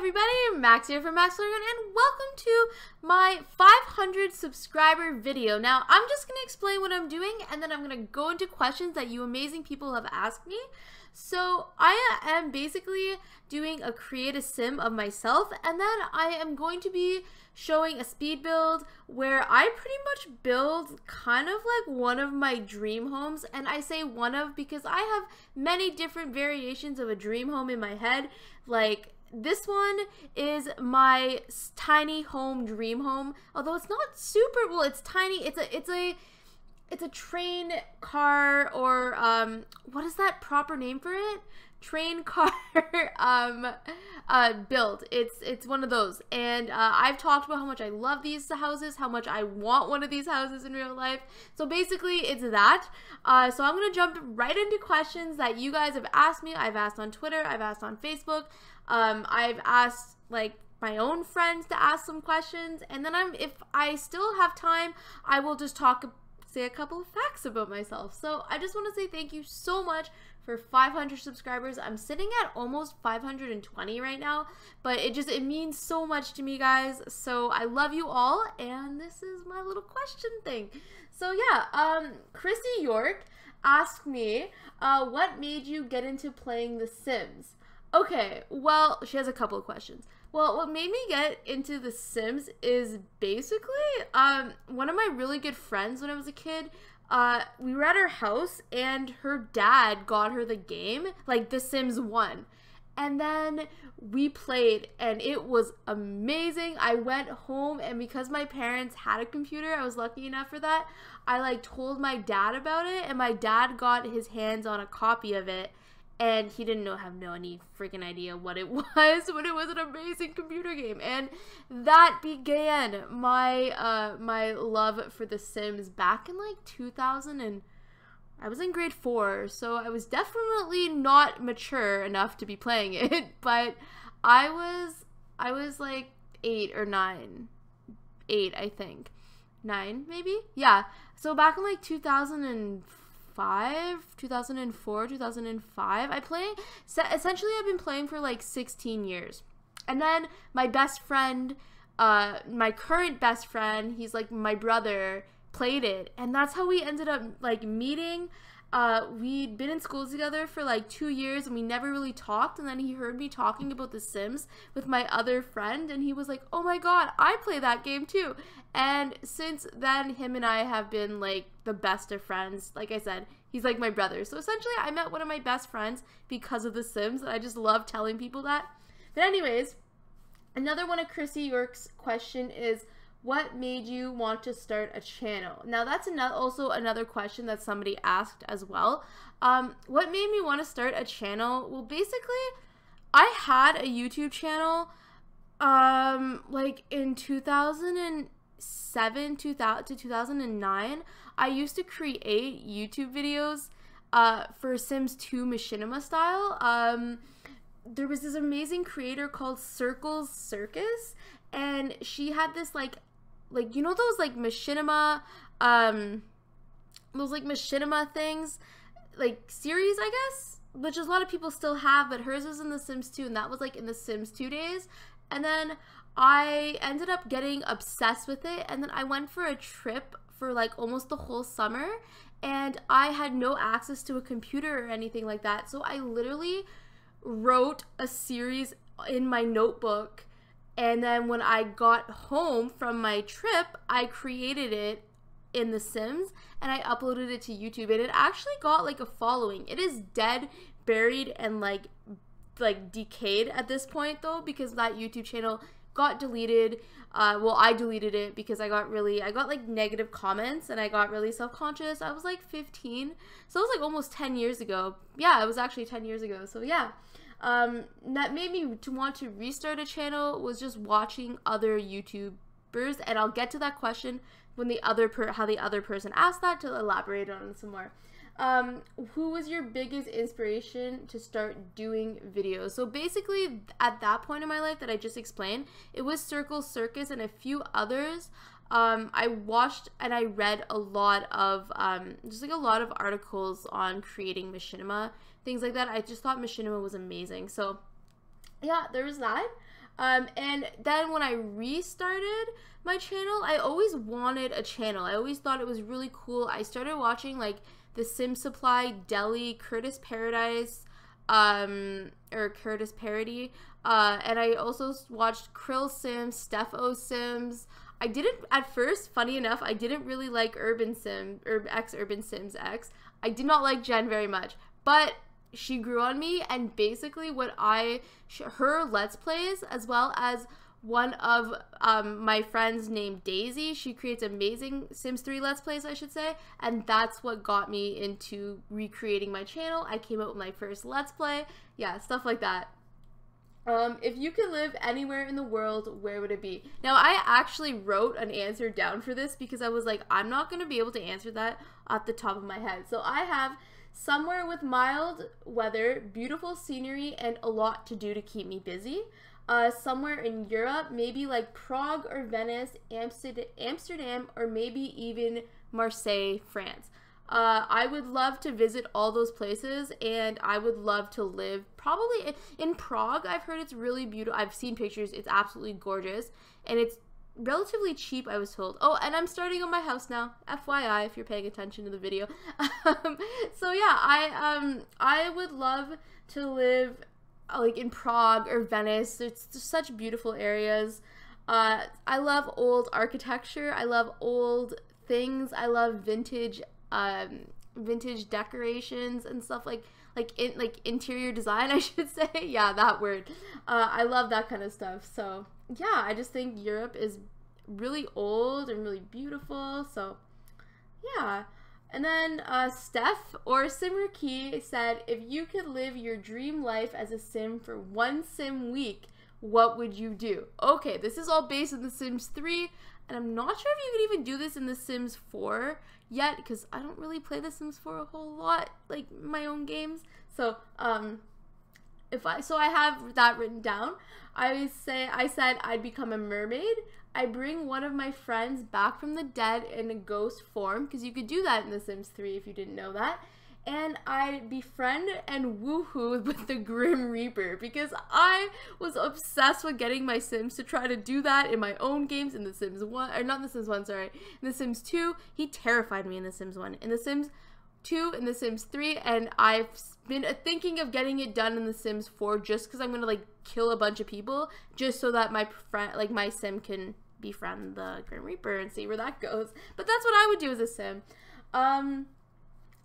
everybody, Max here from MaksPlayground, and welcome to my 500 subscriber video. Now, I'm just going to explain what I'm doing, and then I'm going to go into questions that you amazing people have asked me. So, I am basically doing a create a sim of myself, and then I am going to be showing a speed build where I pretty much build kind of like one of my dream homes. And I say one of because I have many different variations of a dream home in my head. Like, this one is my tiny home dream home, although it's not super, well, it's tiny. It's a train car, or what is that proper name for it? Train car build. It's one of those, and I've talked about how much I love these houses, how much I want one of these houses in real life. So basically it's that. So I'm gonna jump right into questions that you guys have asked me. I've asked on Twitter, I've asked on Facebook, I've asked like my own friends to ask some questions, and then if I still have time, I will just say a couple of facts about myself. So I just want to say thank you so much for 500 subscribers. I'm sitting at almost 520 right now, but it means so much to me, guys. So I love you all, and this is my little question thing. So yeah, Chrissy York asked me, what made you get into playing The Sims? Okay, well, she has a couple of questions. Well, what made me get into The Sims is basically, one of my really good friends when I was a kid, we were at her house and her dad got her the game, like The Sims 1. And then we played and it was amazing. I went home, and because my parents had a computer, I was lucky enough for that, I like told my dad about it, and my dad got his hands on a copy of it. And he didn't have any freaking idea what it was, but it was an amazing computer game. And that began my my love for The Sims back in like 2000, and I was in grade 4, so I was definitely not mature enough to be playing it, but I was like 8 or 9. 8, I think. 9 maybe? Yeah. So back in like 2004, 2005, essentially I've been playing for like 16 years. And then my best friend, my current best friend, he's like my brother, played it, and that's how we ended up like meeting. We'd been in school together for like 2 years, and we never really talked, and then he heard me talking about The Sims with my other friend, and he was like, oh my god, I play that game too. And since then, him and I have been like the best of friends. Like I said, he's like my brother. So essentially, I met one of my best friends because of The Sims, and I just love telling people that. But anyways, another one of Chrissy York's question is, what made you want to start a channel? Now that's also another question that somebody asked as well. What made me want to start a channel? Well, basically, I had a YouTube channel like in 2007 to 2009. I used to create YouTube videos for Sims 2 Machinima style. There was this amazing creator called Circles Circus, and she had this like you know those like machinima things, like series, I guess, which a lot of people still have, but hers was in The Sims 2, and that was like in The Sims 2 days. And then I ended up getting obsessed with it, and then I went for a trip for like almost the whole summer, and I had no access to a computer or anything like that, so I literally wrote a series in my notebook. And then when I got home from my trip, I created it in The Sims, and I uploaded it to YouTube, and it actually got like a following. It is dead, buried, and like decayed at this point though, because that YouTube channel got deleted. Well, I deleted it because I got like negative comments, and I got really self-conscious. I was like 15, so it was like almost 10 years ago. Yeah, it was actually 10 years ago. So yeah. That made me to want to restart a channel was just watching other YouTubers, and I'll get to that question when how the other person asked that, to elaborate on it some more. Who was your biggest inspiration to start doing videos? So basically, at that point in my life that I just explained, it was Circle Circus and a few others. I watched and I read a lot of just like a lot of articles on creating machinima, things like that. I just thought machinima was amazing. So yeah, there was that. And then when I restarted my channel, I always wanted a channel. I always thought it was really cool. I started watching like the Sim Supply, Deli, Curtis Paradise, or Curtis Parody, and I also watched Krill Sims, Steph O Sims. I didn't, at first, funny enough, I didn't really like Urban Sims X. I did not like Jen very much, but she grew on me, and basically what her Let's Plays, as well as one of my friends named Daisy, she creates amazing Sims 3 Let's Plays, I should say, and that's what got me into recreating my channel. I came up with my first Let's Play, yeah, stuff like that. If you could live anywhere in the world, where would it be? Now, I actually wrote an answer down for this because I was like, I'm not going to be able to answer that off the top of my head. So I have somewhere with mild weather, beautiful scenery, and a lot to do to keep me busy. Somewhere in Europe, maybe like Prague or Venice, Amsterdam, or maybe even Marseille, France. I would love to visit all those places, and I would love to live probably in Prague. I've heard it's really beautiful. I've seen pictures. It's absolutely gorgeous, and it's relatively cheap, I was told. Oh, and I'm starting on my house now, FYI, if you're paying attention to the video. So yeah, I would love to live like in Prague or Venice. It's just such beautiful areas. I love old architecture. I love old things. I love vintage decorations and stuff like interior design, I should say. Yeah, that word. I love that kind of stuff. So yeah, I just think Europe is really old and really beautiful. So yeah. And then Steph or Simmerkey said, if you could live your dream life as a sim for one sim week, what would you do? Okay, this is all based on The Sims 3, and I'm not sure if you could even do this in The Sims 4 yet, because I don't really play The Sims 4 a whole lot, like my own games. So I have that written down. I said I'd become a mermaid. I bring one of my friends back from the dead in a ghost form, because you could do that in The Sims 3 if you didn't know that. And I befriend and woohoo with the Grim Reaper, because I was obsessed with getting my Sims to try to do that in my own games in The Sims 1, or not in The Sims 1, sorry, in The Sims 2. He terrified me in The Sims 1. In The Sims 2, in The Sims 3, and I've been thinking of getting it done in The Sims 4 just because I'm gonna like kill a bunch of people just so that my friend, like my Sim, can befriend the Grim Reaper and see where that goes. But that's what I would do as a Sim.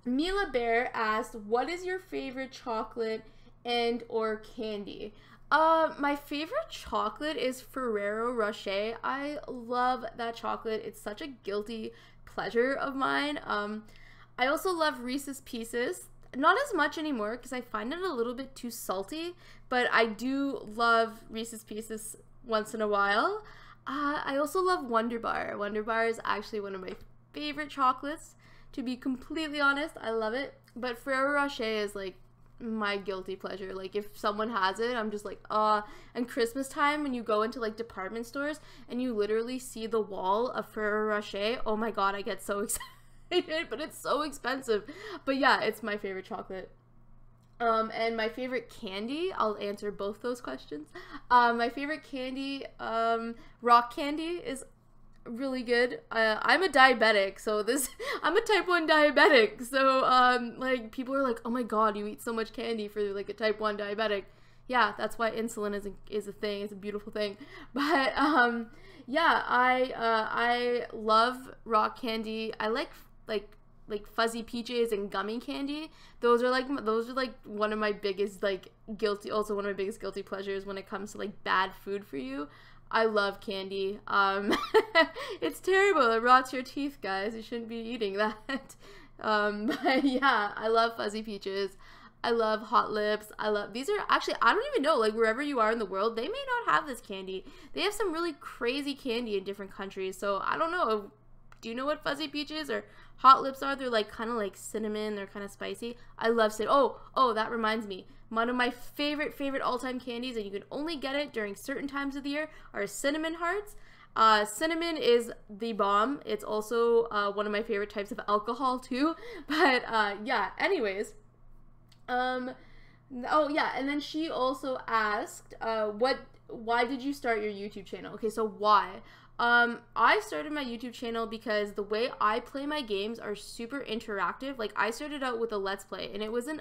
Mila Bear asked, what is your favorite chocolate and or candy? My favorite chocolate is Ferrero Rocher. I love that chocolate. It's such a guilty pleasure of mine. I also love Reese's Pieces. Not as much anymore because I find it a little bit too salty, but I do love Reese's Pieces once in a while. I also love Wonder Bar. Wonder Bar is actually one of my favorite chocolates, to be completely honest. I love it. But Ferrero Rocher is like my guilty pleasure. Like if someone has it, I'm just like, and Christmas time when you go into like department stores and you literally see the wall of Ferrero Rocher, oh my god, I get so excited, but it's so expensive. But yeah, it's my favorite chocolate. And my favorite candy, I'll answer both those questions. My favorite candy, rock candy is really good. I'm a diabetic, so I'm a type 1 diabetic, so like people are like, oh my god, you eat so much candy for like a type 1 diabetic. Yeah, that's why insulin is a thing. It's a beautiful thing. But yeah, I love rock candy. I like fuzzy peaches and gummy candy. Those are like one of my biggest guilty pleasures when it comes to like bad food for you. I love candy. It's terrible. It rots your teeth, guys. You shouldn't be eating that. But yeah, I love fuzzy peaches. I love Hot Lips. These are actually, I don't even know, like wherever you are in the world, they may not have this candy. They have some really crazy candy in different countries. So I don't know. Do you know what fuzzy peaches or Hot Lips are? They're like kind of like cinnamon. They're kind of spicy. I love cinnamon. Oh, that reminds me. One of my favorite all-time candies, and you can only get it during certain times of the year, are cinnamon hearts. Cinnamon is the bomb. It's also one of my favorite types of alcohol too. But yeah, anyways. Oh yeah, and then she also asked, what why did you start your YouTube channel? Okay, so why? I started my YouTube channel because the way I play my games are super interactive. Like, I started out with a Let's Play, and it was a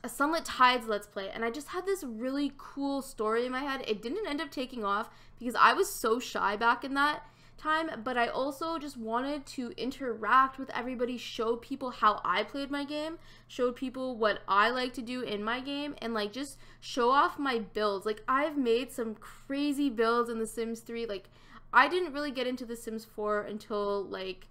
Sunlit Tides Let's Play, and I just had this really cool story in my head. It didn't end up taking off because I was so shy back in that time, but I also just wanted to interact with everybody, show people how I played my game, show people what I like to do in my game, and like just show off my builds. Like, I've made some crazy builds in The Sims 3. Like, I didn't really get into The Sims 4 until like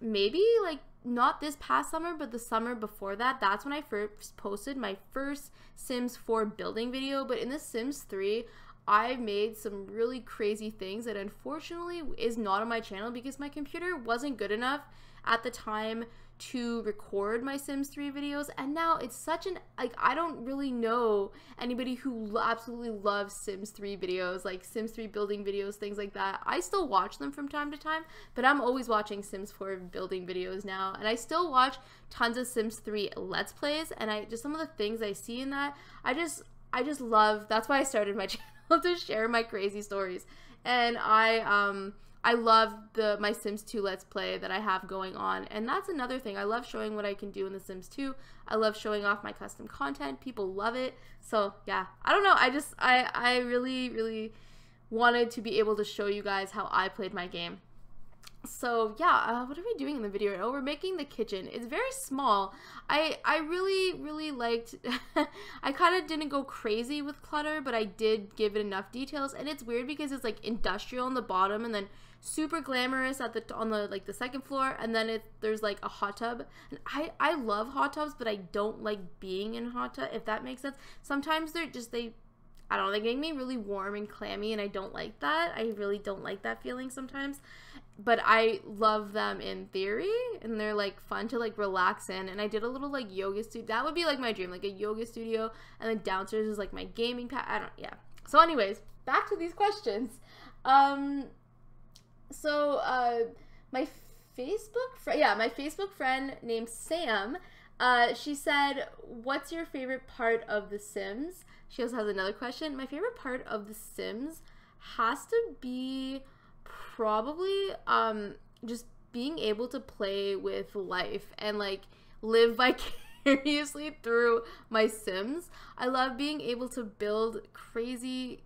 maybe like not this past summer, but the summer before that. That's when I first posted my first Sims 4 building video. But in The Sims 3, I made some really crazy things that unfortunately is not on my channel because my computer wasn't good enough at the time to record my Sims 3 videos. And now it's such an, like, I don't really know anybody who absolutely loves Sims 3 videos, like Sims 3 building videos, things like that. I still watch them from time to time, but I'm always watching Sims 4 building videos now. And I still watch tons of Sims 3 Let's Plays, and I just, some of the things I see in that, I just love. That's why I started my channel, to share my crazy stories. And I love my Sims 2 Let's Play that I have going on. And that's another thing. I love showing what I can do in The Sims 2. I love showing off my custom content. People love it. So yeah, I don't know. I really, really wanted to be able to show you guys how I played my game. So yeah, what are we doing in the video right now? We're making the kitchen. It's very small. I really liked, I kind of didn't go crazy with clutter, but I did give it enough details. And it's weird because it's like industrial on the bottom and then super glamorous at on the like the second floor, and then there's like a hot tub. And I love hot tubs, but I don't like being in a hot tub, if that makes sense. Sometimes I don't know, they make me really warm and clammy, and I don't like that. I really don't like that feeling sometimes. But I love them in theory, and they're like fun to like relax in. And I did a little like yoga studio. That would be like my dream, like a yoga studio, and then downstairs is like my gaming pad. Yeah. So anyways, back to these questions. My Facebook friend named Sam, she said, what's your favorite part of The Sims? She also has another question. My favorite part of The Sims has to be probably just being able to play with life and like live vicariously through my Sims. I love being able to build crazy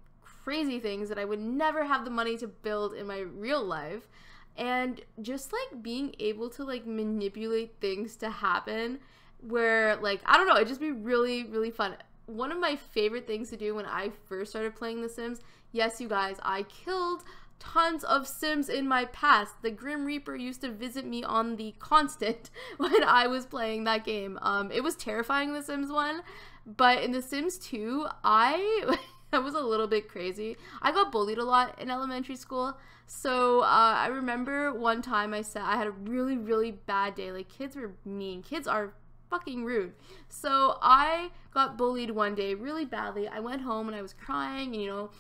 things that I would never have the money to build in my real life, and just like being able to like manipulate things to happen where, like, I don't know, it'd just be really fun. One of my favorite things to do when I first started playing The Sims, yes, you guys, I killed tons of Sims in my past. The Grim Reaper used to visit me on the constant when I was playing that game. It was terrifying, The Sims 1, but in The Sims 2, I was a little bit crazy. I got bullied a lot in elementary school. So I remember one time I had a really bad day. Like, kids were mean. Kids are fucking rude. So I got bullied one day really badly. I went home and I was crying, and, you know,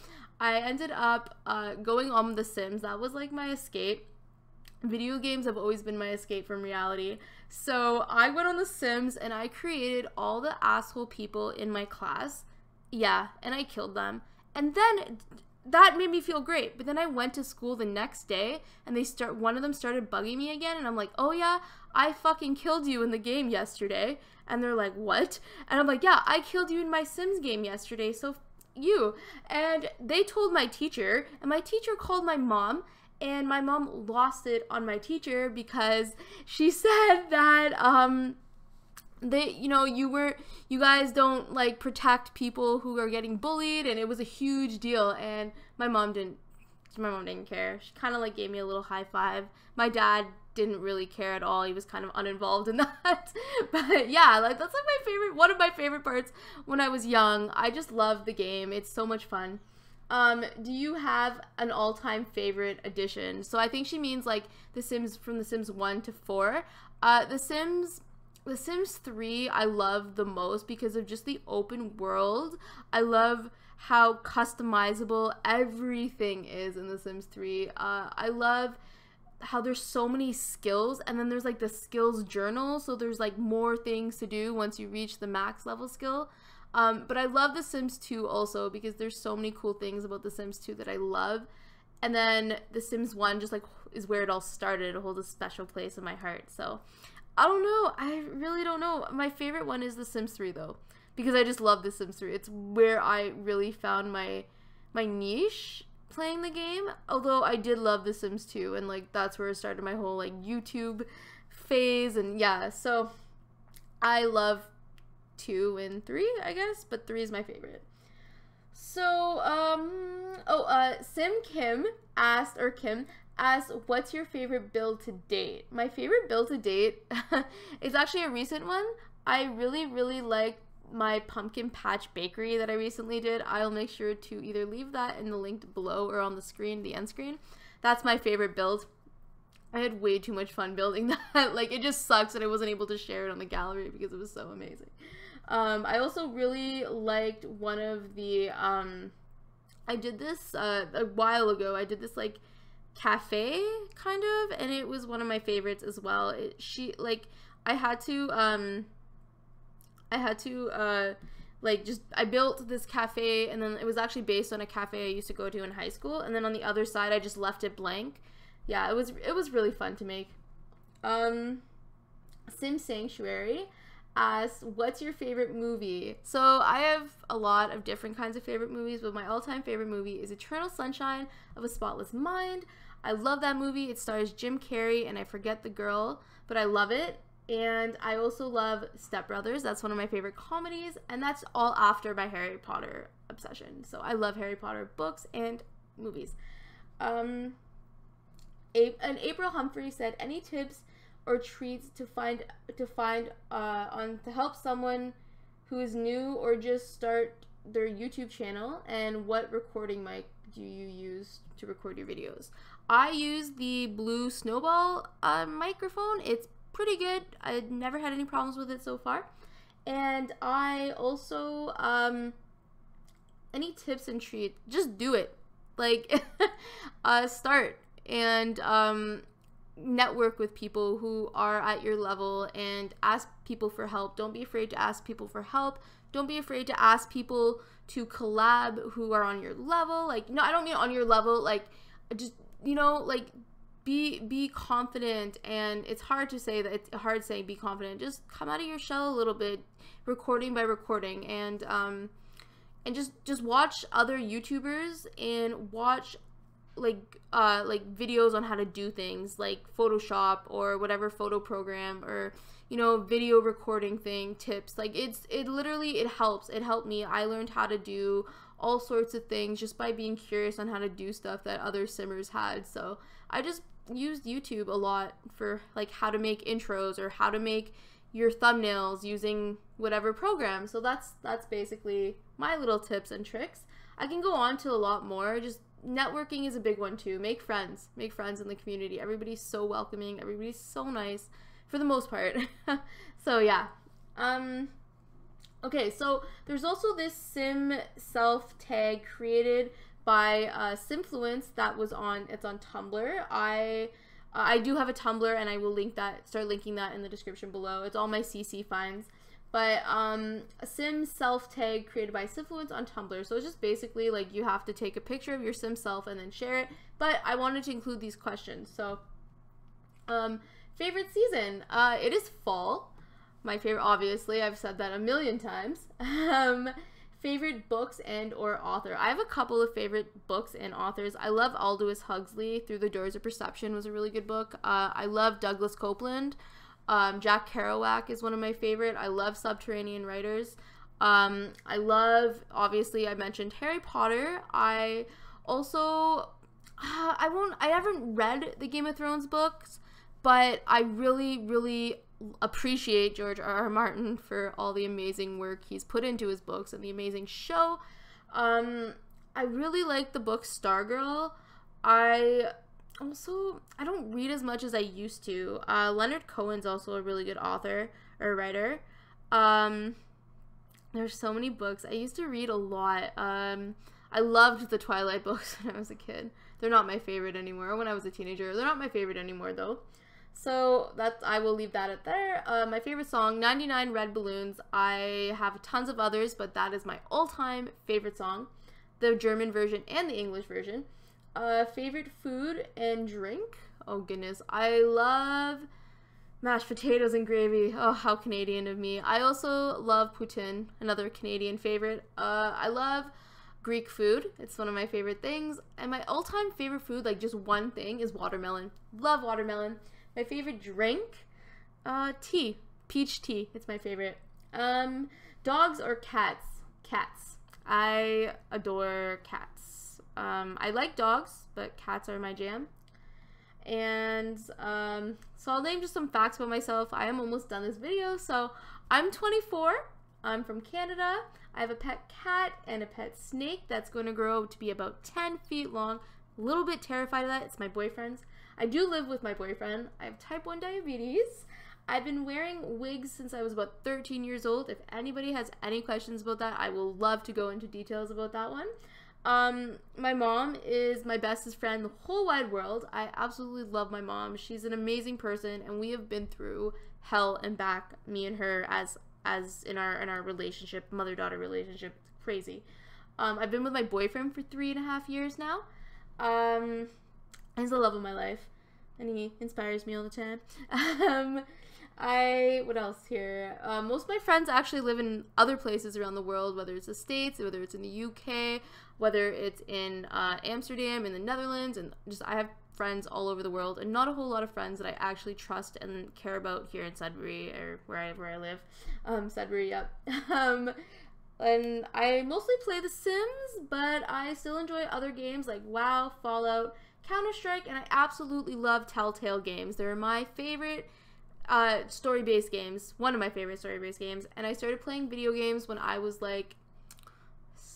I ended up going on The Sims. That was like my escape. Video games have always been my escape from reality. So I went on The Sims and I created all the asshole people in my class. Yeah, and I killed them. And then that made me feel great. But then I went to school the next day and one of them started bugging me again, and I'm like, "Oh yeah, I fucking killed you in the game yesterday." And they're like, "What?" And I'm like, "Yeah, I killed you in my Sims game yesterday, so you." And they told my teacher, and my teacher called my mom, and my mom lost it on my teacher because she said that you guys don't like protect people who are getting bullied, and it was a huge deal. And my mom didn't care. She kind of like gave me a little high five. My dad didn't really care at all. He was kind of uninvolved in that. But yeah, like, that's like one of my favorite parts when I was young. I just love the game. It's so much fun. Do you have an all-time favorite edition? So I think she means like The Sims, from The Sims 1 to 4. The Sims 3 I love the most because of just the open world. I love how customizable everything is in The Sims 3. I love how there's so many skills, and then there's like the skills journal, so there's like more things to do once you reach the max level skill. But I love The Sims 2 also because there's so many cool things about The Sims 2 that I love. And then The Sims 1 just like is where it all started. It holds a special place in my heart. So I don't know. I really don't know. My favorite one is The Sims 3 though, because I just love The Sims 3. It's where I really found my niche playing the game. Although I did love The Sims 2, and like that's where I started my whole like YouTube phase. And yeah, so I love 2 and 3, I guess, but 3 is my favorite. So Kim asked, what's your favorite build to date? My favorite build to date is actually a recent one. I really like my pumpkin patch bakery that I recently did. I'll make sure to either leave that in the link below or on the screen, the end screen. That's my favorite build. I had way too much fun building that. Like, it just sucks that I wasn't able to share it on the gallery because it was so amazing. I also really liked one of the, I did this a while ago. I did this like cafe kind of, and it was one of my favorites as well. I built this cafe, and then it was actually based on a cafe I used to go to in high school, and then on the other side I just left it blank. Yeah, it was really fun to make. Sim Sanctuary asks, what's your favorite movie? So I have a lot of different kinds of favorite movies, but my all-time favorite movie is Eternal Sunshine of a Spotless Mind. I love that movie. It stars Jim Carrey, and I forget the girl, but I love it. And I also love Step Brothers. That's one of my favorite comedies, and that's all after my Harry Potter obsession. So I love Harry Potter books and movies. And April Humphrey said, any tips or treats to help someone who is new or just start their YouTube channel, and what recording mic do you use to record your videos? I use the Blue Snowball microphone. It's pretty good. I've never had any problems with it so far. And I also any tips and treats, just do it. Like start and network with people who are at your level and ask people for help. Don't be afraid to ask people for help. Don't be afraid to ask people to collab who are on your level. Like, no, I don't mean on your level, like, just, you know, like, be confident. And it's hard to say that, it's hard saying be confident. Just come out of your shell a little bit, recording by recording, and just watch other YouTubers and watch like videos on how to do things like Photoshop or whatever photo program, or, you know, video recording thing, tips. Like, it helps. It helped me. I learned how to do all sorts of things just by being curious on how to do stuff that other simmers had. So I just used YouTube a lot for like how to make intros or how to make your thumbnails using whatever program. So that's basically my little tips and tricks. I can go on to a lot more. Just networking is a big one too. Make friends in the community. Everybody's so welcoming. Everybody's so nice for the most part. So yeah. Okay, so there's also this sim self tag created by Simfluence it's on Tumblr. I do have a Tumblr, and I will start linking that in the description below. It's all my CC finds. But a sim self tag created by Simfluence on Tumblr. So it's just basically like you have to take a picture of your sim self and then share it. But I wanted to include these questions. So favorite season, it is fall. My favorite, obviously, I've said that a million times. Favorite books and or author. I have a couple of favorite books and authors. I love Aldous Huxley. Through the Doors of Perception was a really good book. I love Douglas Copeland. Jack Kerouac is one of my favorite. I love subterranean writers. I love, obviously, I mentioned Harry Potter. I also, I haven't read the Game of Thrones books, but I really appreciate George R.R. Martin for all the amazing work he's put into his books and the amazing show. I really like the book Stargirl. I don't read as much as I used to. Leonard Cohen's also a really good author or writer. There's so many books. I used to read a lot. I loved the Twilight books when I was a kid. They're not my favorite anymore. When I was a teenager, they're not my favorite anymore though. So I will leave that at there. My favorite song, 99 Red Balloons. I have tons of others, but that is my all-time favorite song. The German version and the English version. Favorite food and drink. Oh goodness, I love mashed potatoes and gravy. Oh, how Canadian of me. I also love poutine, another Canadian favorite. I love Greek food. It's one of my favorite things. And my all-time favorite food, like just one thing, is watermelon. Love watermelon. My favorite drink, tea. Peach tea. It's my favorite. Dogs or cats? Cats. I adore cats. I like dogs, but cats are my jam. And so I'll name just some facts about myself. I am almost done this video. So I'm 24. I'm from Canada. I have a pet cat and a pet snake that's going to grow to be about 10 feet long. A little bit terrified of that. It's my boyfriend's. I do live with my boyfriend. I have type 1 diabetes. I've been wearing wigs since I was about 13 years old. If anybody has any questions about that, I will love to go into details about that one. My mom is my bestest friend in the whole wide world. I absolutely love my mom. She's an amazing person, and we have been through hell and back, me and her, as in our relationship, mother-daughter relationship. It's crazy. I've been with my boyfriend for 3.5 years now. He's the love of my life, and he inspires me all the time. What else here? Most of my friends actually live in other places around the world, whether it's the States, whether it's in the UK, whether it's in Amsterdam, in the Netherlands, and just I have friends all over the world, and not a whole lot of friends that I actually trust and care about here in Sudbury, or where I live. Sudbury, yep. And I mostly play The Sims, but I still enjoy other games like WoW, Fallout, Counter-Strike, and I absolutely love Telltale games. They're my favorite story-based games, one of my favorite story-based games, and I started playing video games when I was like,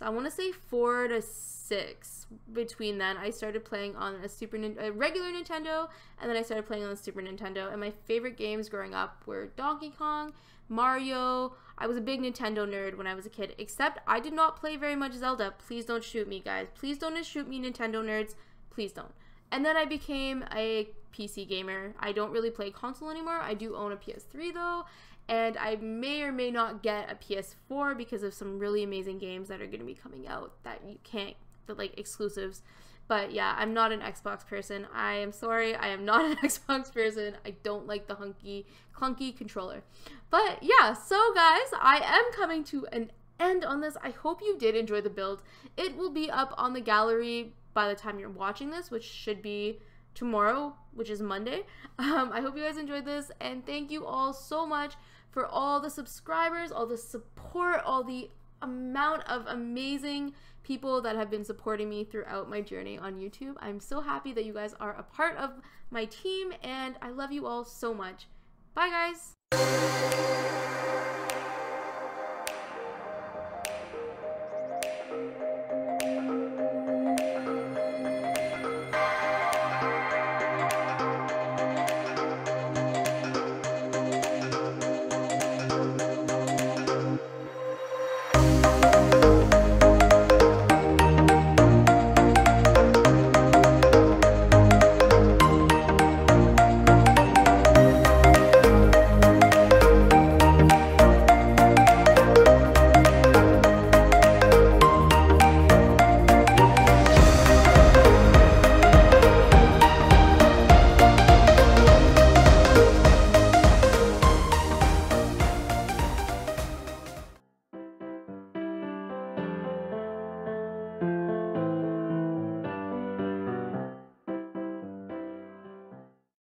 I want to say 4 to 6. Between then, I started playing on a regular Nintendo, and then I started playing on the Super Nintendo, and my favorite games growing up were Donkey Kong, Mario. I was a big Nintendo nerd when I was a kid, except I did not play very much Zelda. Please don't shoot me, guys. Please don't shoot me, Nintendo nerds. Please don't. And then I became a PC gamer. I don't really play console anymore. I do own a PS3 though, and I may or may not get a PS4 because of some really amazing games that are going to be coming out that you can't, like exclusives. But yeah, I'm not an Xbox person. I am sorry, I am not an Xbox person. I don't like the clunky controller. But yeah, so guys, I am coming to an end on this. I hope you did enjoy the build. It will be up on the gallery by the time you're watching this, which should be tomorrow, which is Monday. I hope you guys enjoyed this, and thank you all so much for all the subscribers, all the support, all the amount of amazing people that have been supporting me throughout my journey on YouTube. I'm so happy that you guys are a part of my team, and I love you all so much. Bye guys!